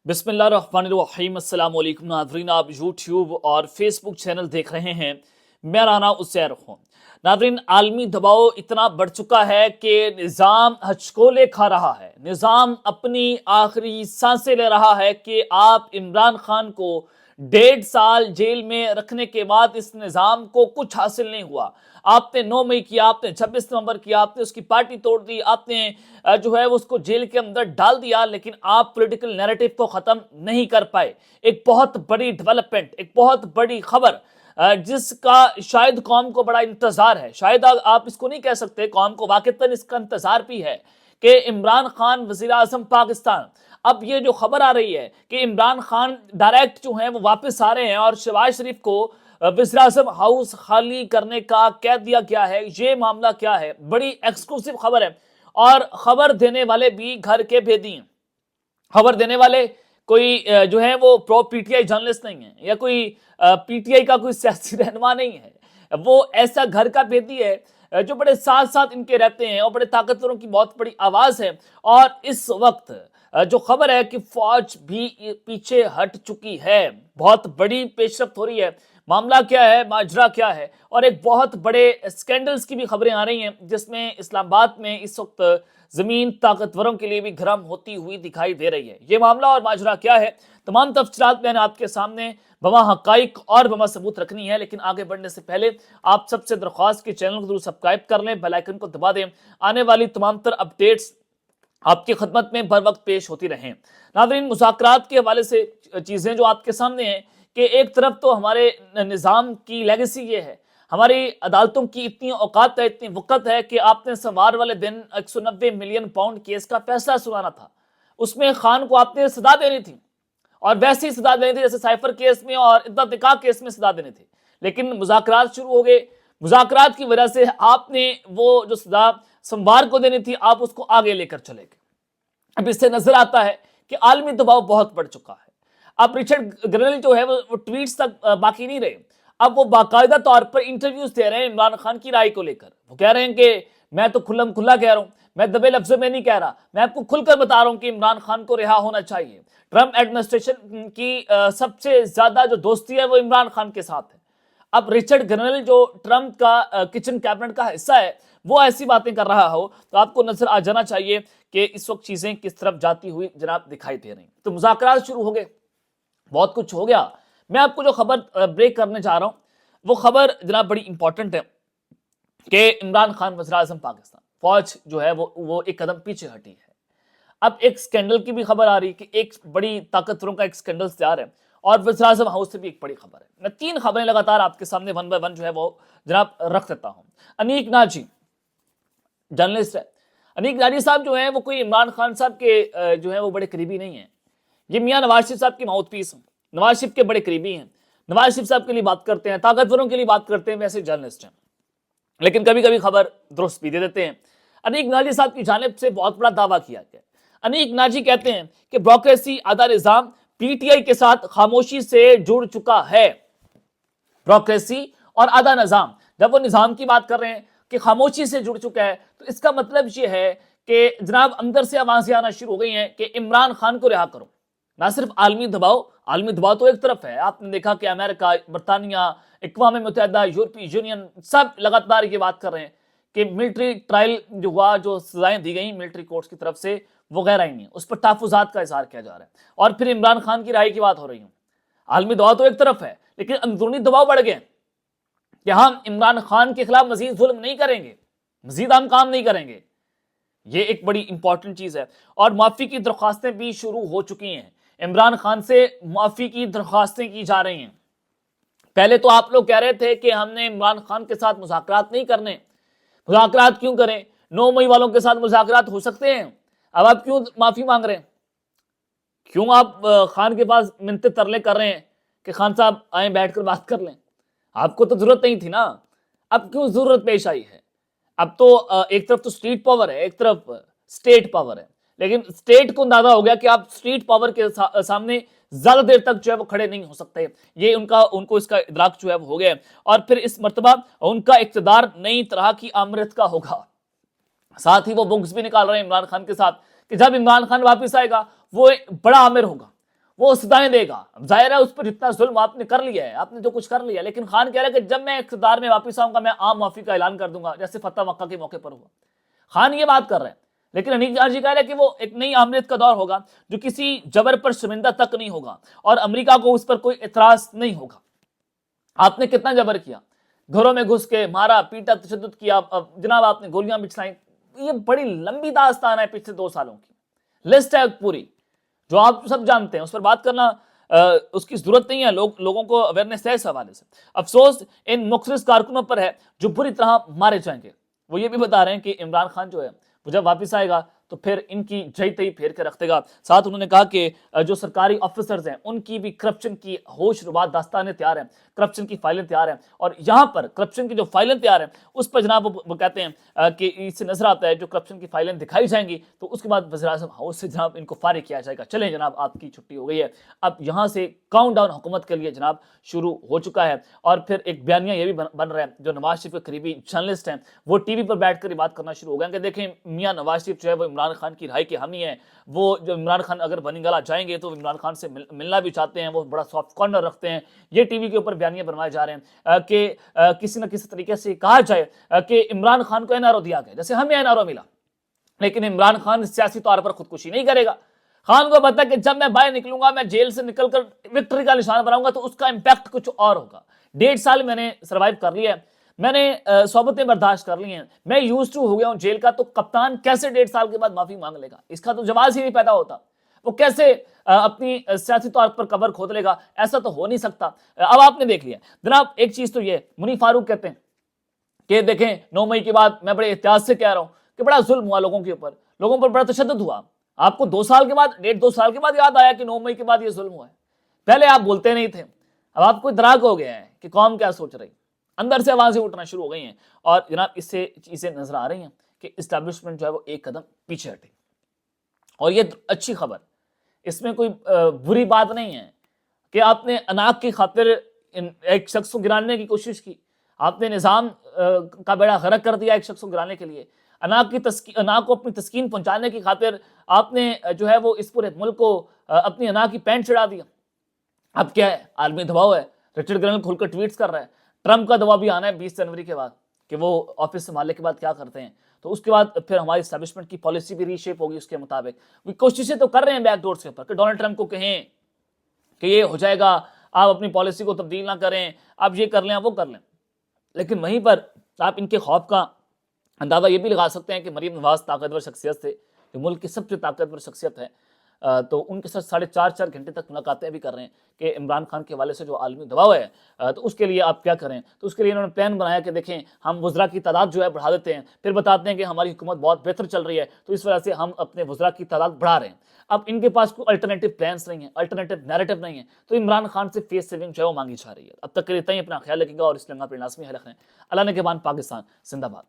बिस्मिल्लाह रहमान रहीम। अस्सलाम वालेकुम नाज़रीन, आप यूट्यूब और फेसबुक चैनल देख रहे हैं। मैं राना उसैर हूँ। नाज़रीन, आलमी दबाव इतना बढ़ चुका है कि निज़ाम हचकोले खा रहा है। निज़ाम अपनी आखिरी सांसें ले रहा है कि आप इमरान खान को 1.5 साल जेल में रखने के बाद इस निज़ाम को कुछ हासिल नहीं हुआ। आपने 9 मई किया, आपने 26 नवंबर किया, आपने उसकी पार्टी तोड़ दी, आपने जो है उसको जेल के अंदर डाल दिया, लेकिन आप पॉलिटिकल नैरेटिव को ख़त्म नहीं कर पाए। एक बहुत बड़ी डेवलपमेंट, एक बहुत बड़ी खबर जिसका शायद कौम को बड़ा इंतज़ार है। शायद आप इसको नहीं कह सकते, कौम को वाक़ईतन इसका इंतज़ार भी है कि इमरान खान वज़ीर आज़म पाकिस्तान। अब ये जो खबर आ रही है कि इमरान खान डायरेक्ट जो है वो वापस आ रहे हैं और शहबाज शरीफ को वज़ीर आज़म हाउस खाली करने का कह दिया गया है। ये मामला क्या है? बड़ी एक्सक्लूसिव खबर है और खबर देने वाले भी घर के भेदी हैं। खबर देने वाले कोई जो है वो प्रो पीटीआई जर्नलिस्ट नहीं है या कोई पीटीआई का कोई सियासी रहनुमा नहीं है। वो ऐसा घर का भेदी है जो बड़े साथ साथ इनके रहते हैं और बड़े ताकतवरों की बहुत बड़ी आवाज है। और इस वक्त जो खबर है कि फौज भी पीछे हट चुकी है, बहुत बड़ी पेशरफ्त हो रही है। मामला क्या है, माजरा क्या है? और एक बहुत बड़े स्कैंडल्स की भी खबरें आ रही हैं जिसमें इस्लामाबाद में इस वक्त जमीन ताकतवरों के लिए भी गर्म होती हुई दिखाई दे रही है। ये मामला और माजरा क्या है, तमाम तफसीलात मैंने आपके सामने बमा हकाइक और बमा सबूत रखनी है। लेकिन आगे बढ़ने से पहले आप सबसे दरख्वास्त कि चैनल को जरूर सब्सक्राइब कर लें, बेल आइकन को दबा दें। आने वाली तमाम तर अपडेट्स आपकी खिदमत में बर वक्त पेश होती रहें। नाज़रीन, मुज़ाकरात के हवाले से चीज़ें जो आपके सामने हैं कि एक तरफ तो हमारे निज़ाम की लेगेसी ये है, हमारी अदालतों की इतनी औकात है, इतनी वक़्त है कि आपने सोमवार वाले दिन 190 मिलियन पाउंड केस का फैसला सुनाना था। उसमें खान को आपने सजा देनी थी और वैसी सजा देनी थी जैसे साइफर केस में और इद्दत निकाह केस में सजा देनी थी। लेकिन मुज़ाकरात शुरू हो गए। मुज़ाकरात की वजह से आपने वो जो सजा सोमवार को देनी थी, आप उसको आगे लेकर चले गए। अब इससे नजर आता है कि आलमी दबाव बहुत बढ़ चुका है। अब रिचर्ड ग्रेनल जो है वो ट्वीट्स तक बाकी नहीं रहे। अब वो बाकायदा तौर पर इंटरव्यूज दे रहे हैं इमरान खान की राय को लेकर। वो कह रहे हैं कि मैं तो खुल्लम खुल्ला कह रहा हूं, मैं दबे लफ्जों में नहीं कह रहा, मैं आपको खुलकर बता रहा हूं कि इमरान खान को रिहा होना चाहिए। ट्रंप एडमिनिस्ट्रेशन की सबसे ज्यादा जो दोस्ती है वो इमरान खान के साथ है। अब रिचर्ड ग्रेनल जो ट्रंप का किचन कैबिनेट का हिस्सा है, वो ऐसी बातें कर रहा हो तो आपको नजर आ जाना चाहिए कि इस वक्त चीजें किस तरफ जाती हुई जनाब दिखाई दे रही। तो मुज़ाकरात शुरू हो गए, बहुत कुछ हो गया। मैं आपको जो खबर ब्रेक करने जा रहा हूं वो खबर जनाब बड़ी इंपॉर्टेंट है कि इमरान खान वज़ीर आज़म पाकिस्तान, फौज जो है वो एक कदम पीछे हटी है। अब एक स्कैंडल की भी खबर आ रही है कि एक बड़ी ताकतवरों का एक स्कैंडल तैयार है और वज़ीर आज़म हाउस से भी एक बड़ी खबर है। मैं 3 खबरें लगातार आपके सामने वन बाय वन जो है वो जनाब रख देता हूं। अनीक नाजी जर्नलिस्ट है। अनीक नाजी साहब जो है वो कोई इमरान खान साहब के जो है वो बड़े करीबी नहीं है। ये मियां नवाज शरीफ साहब की माउथ पीस हैं, नवाज शरीफ के बड़े करीबी हैं, नवाज शरीफ साहब के लिए बात करते हैं, ताकतवरों के लिए बात करते हैं, वैसे जर्नलिस्ट हैं। लेकिन कभी कभी खबर दुरुस्त भी दे देते हैं। अनीक नाजी साहब की जानिब से बहुत बड़ा दावा किया गया। अनीक नाजी कहते हैं कि ब्यूरोक्रेसी आधा निजाम पीटीआई के साथ खामोशी से जुड़ चुका है। ब्यूरोक्रेसी और आधा निजाम, जब वो निजाम की बात कर रहे हैं कि खामोशी से जुड़ चुका है, तो इसका मतलब ये है कि जनाब अंदर से आवाजें आना शुरू हो गई हैं कि इमरान खान को रिहा करो। ना सिर्फ आलमी दबाव तो एक तरफ है। आपने देखा कि अमेरिका, बरतानिया, अक़वाम मुत्तहिदा, यूरोपीय यूनियन सब लगातार ये बात कर रहे हैं कि मिलिट्री ट्रायल जो हुआ, जो सजाएं दी गई मिलिट्री कोर्ट्स की तरफ से, वो गैर आईनी है, उस पर तहफ़्फ़ुज़ात का इज़हार किया जा रहा है। और फिर इमरान खान की राय की बात हो रही है। आलमी दबाव तो एक तरफ है, लेकिन अंदरूनी दबाव बढ़ गए कि हम इमरान खान के खिलाफ मजीद जुल्म नहीं करेंगे, मजीद हम काम नहीं करेंगे। ये एक बड़ी इंपॉर्टेंट चीज है। और माफी की दरख्वास्तें भी शुरू हो चुकी हैं। इमरान खान से माफी की दरख्वास्तें की जा रही हैं। पहले तो आप लोग कह रहे थे कि हमने इमरान खान के साथ मुज़ाकरात नहीं करने। मुज़ाकरात क्यों करें? 9 मई वालों के साथ मुज़ाकरात हो सकते हैं। अब आप क्यों माफी मांग रहे हैं? क्यों आप खान के पास मिन्नतें तरले कर रहे हैं कि खान साहब आए बैठकर बात कर लें? आपको तो जरूरत नहीं थी ना, अब क्यों जरूरत पेश आई है? अब तो एक तरफ तो स्ट्रीट पावर है, एक तरफ स्टेट पावर है, लेकिन स्टेट को अंदाजा हो गया कि आप स्ट्रीट पावर के सामने ज्यादा देर तक जो है वो खड़े नहीं हो सकते। ये उनको इसका इदराक जो है वो हो गया। और फिर इस मर्तबा उनका इक़्तिदार नई तरह की अमृत का होगा। साथ ही वो बुक्स भी निकाल रहे हैं इमरान खान के साथ कि जब इमरान खान वापस आएगा वो एक बड़ा आमिर होगा, وہ سزائیں دے گا. ظاہر ہے اس پر جتنا ظلم آپ نے کر لیا ہے, آپ نے جو کچھ کر لیا, لیکن خان کہہ رہا ہے کہ جب میں اقتدار میں واپس آؤں گا میں عام معافی کا اعلان کر دوں گا, جیسے فتح مکہ کے موقع پر ہوا. خان یہ بات کر رہے ہیں, لیکن انیس جان جی کہہ رہے ہیں کہ وہ ایک نئی آمریت کا دور ہوگا جو کسی جبر پر شرمندہ تک نہیں ہوگا اور امریکہ کو اس پر کوئی اعتراض نہیں ہوگا. آپ نے کتنا جبر کیا, گھروں میں گھس کے مارا پیٹا تشدد کیا, جناب آپ نے گولیاں بچھائیں, یہ بڑی لمبی داستان ہے پچھلے 2 سالوں کی, لسٹ ہے پوری جو آپ سب جانتے ہیں, اس پر بات کرنا اس کی ضرورت نہیں ہے, لوگوں کو اویئرنیس ہے اس حوالے سے. افسوس ان مخلص کارکنوں پر ہے جو بری طرح مارے جائیں گے. وہ یہ بھی بتا رہے ہیں کہ عمران خان جو ہے وہ جب واپس آئے گا تو پھر ان کی جئی تئی پھیر کے رکھ دے گا. ساتھ انہوں نے کہا کہ جو سرکاری آفیسرز ہیں ان کی بھی کرپشن کی ہوش ربا داستانیں تیار ہیں, کرپشن کی فائلیں تیار ہیں, اور یہاں پر کرپشن کی جو فائلیں تیار ہیں اس پر جناب وہ کہتے ہیں کہ اس سے نظر آتا ہے جو کرپشن کی فائلیں دکھائی جائیں گی تو اس کے بعد وزیر اعظم ہاؤس سے جناب ان کو فارغ کیا جائے گا. چلیں جناب آپ کی چھٹی ہو گئی ہے, اب یہاں سے کاؤنٹ ڈاؤن حکومت کے لیے جناب شروع ہو چکا ہے. اور پھر ایک بیانیہ یہ بھی بن رہا ہے, جو نواز شریف کے قریبی جرنلسٹ ہیں وہ ٹی وی پر بیٹھ کر بات کرنا شروع ہو گئے کہ دیکھیں میاں نواز شریف جو ہے وہ عمران خان کی رہائی کے حامی ہے, وہ جو عمران خان اگر بنی گلا جائیں گے تو عمران خان سے ملنا بھی چاہتے ہیں, وہ بڑا سافٹ کارنر رکھتے ہیں. یہ ٹی وی کے اوپر بیانیے بنوائے جا رہے ہیں کہ کسی نہ کسی طریقے سے کہا جائے کہ عمران خان کو این آر او دیا گیا جیسے ہمیں این آر او ملا, لیکن عمران خان سیاسی طور پر خودکشی نہیں کرے گا. خان کو پتا کہ جب میں باہر نکلوں گا, میں جیل سے نکل کر وکٹری کا نشان بناؤں گا تو اس کا امپیکٹ کچھ اور ہوگا. 1.5 سال میں نے سروائیو کر لیا ہے, میں نے صحبتیں برداشت کر لی ہیں, میں یوز ٹو ہو گیا ہوں جیل کا, تو کپتان کیسے 1.5 سال کے بعد معافی مانگ لے گا؟ اس کا تو جواز ہی نہیں پیدا ہوتا. وہ کیسے اپنی سیاسی طور پر قبر کھود لے گا؟ ایسا تو ہو نہیں سکتا. اب آپ نے دیکھ لیا جناب. ایک چیز تو یہ منی فاروق کہتے ہیں کہ دیکھیں 9 مئی کے بعد میں بڑے احتیاط سے کہہ رہا ہوں کہ بڑا ظلم ہوا لوگوں کے اوپر, لوگوں پر بڑا تشدد ہوا. آپ کو 2 سال کے بعد 1.5-2 سال کے بعد یاد آیا کہ 9 مئی کے بعد یہ ظلم ہوا ہے؟ پہلے آپ بولتے نہیں تھے, اب آپ کو ادراک ہو گیا ہے کہ قوم کیا سوچ رہی, اندر سے آوازیں اٹھنا شروع ہو گئی ہیں. اور جناب اس سے چیزیں نظر آ رہی ہیں کہ اسٹیبلشمنٹ جو ہے وہ ایک قدم پیچھے ہٹے. اور یہ اچھی خبر, اس میں کوئی بری بات نہیں ہے کہ آپ نے اناق کی خاطر ایک شخص کو گرانے کی کوشش کی, آپ نے نظام کا بیڑا غرق کر دیا ایک شخص کو گرانے کے لیے, اناق کو اپنی تسکین پہنچانے کی خاطر آپ نے جو ہے وہ اس پورے ملک کو اپنی اناق کی پینٹ چڑھا دیا. اب کیا ہے, عالمی دباؤ ہے, رچرڈ گرنل کھل کر ٹویٹس کر رہا ہے, ٹرمپ کا دباؤ بھی آنا ہے 20 جنوری کے بعد کہ وہ آفس سنبھالنے کے بعد کیا کرتے ہیں, تو اس کے بعد پھر ہماری اسٹیبلشمنٹ کی پالیسی بھی ری شیپ ہوگی اس کے مطابق. وہ کوششیں تو کر رہے ہیں بیک ڈورز کے اوپر کہ ڈونلڈ ٹرمپ کو کہیں کہ یہ ہو جائے گا, آپ اپنی پالیسی کو تبدیل نہ کریں, آپ یہ کر لیں وہ کر لیں. لیکن وہیں پر آپ ان کے خوف کا اندازہ یہ بھی لگا سکتے ہیں کہ مریم نواز طاقتور شخصیت تھے, جو ملک کی سب سے طاقتور شخصیت ہے, تو ان کے ساتھ 4.5 گھنٹے تک ملاقاتیں بھی کر رہے ہیں کہ عمران خان کے حوالے سے جو عالمی دباؤ ہے تو اس کے لیے آپ کیا کریں. تو اس کے لیے انہوں نے پلان بنایا کہ دیکھیں ہم وزراء کی تعداد جو ہے بڑھا دیتے ہیں, پھر بتاتے ہیں کہ ہماری حکومت بہت بہتر چل رہی ہے تو اس وجہ سے ہم اپنے وزراء کی تعداد بڑھا رہے ہیں. اب ان کے پاس کوئی الٹرنیٹو پلانس نہیں ہیں, الٹرنیٹو نیریٹو نہیں ہے, تو عمران خان سے فیس سیونگ جو ہے وہ مانگی جا رہی ہے. اب تک کے لیے اتنا ہی, اپنا خیال رکھیں گا اور اس لیے اپنا لازمی ہے رکھیں. اللہ نے کے بعد پاکستان زندہ باد.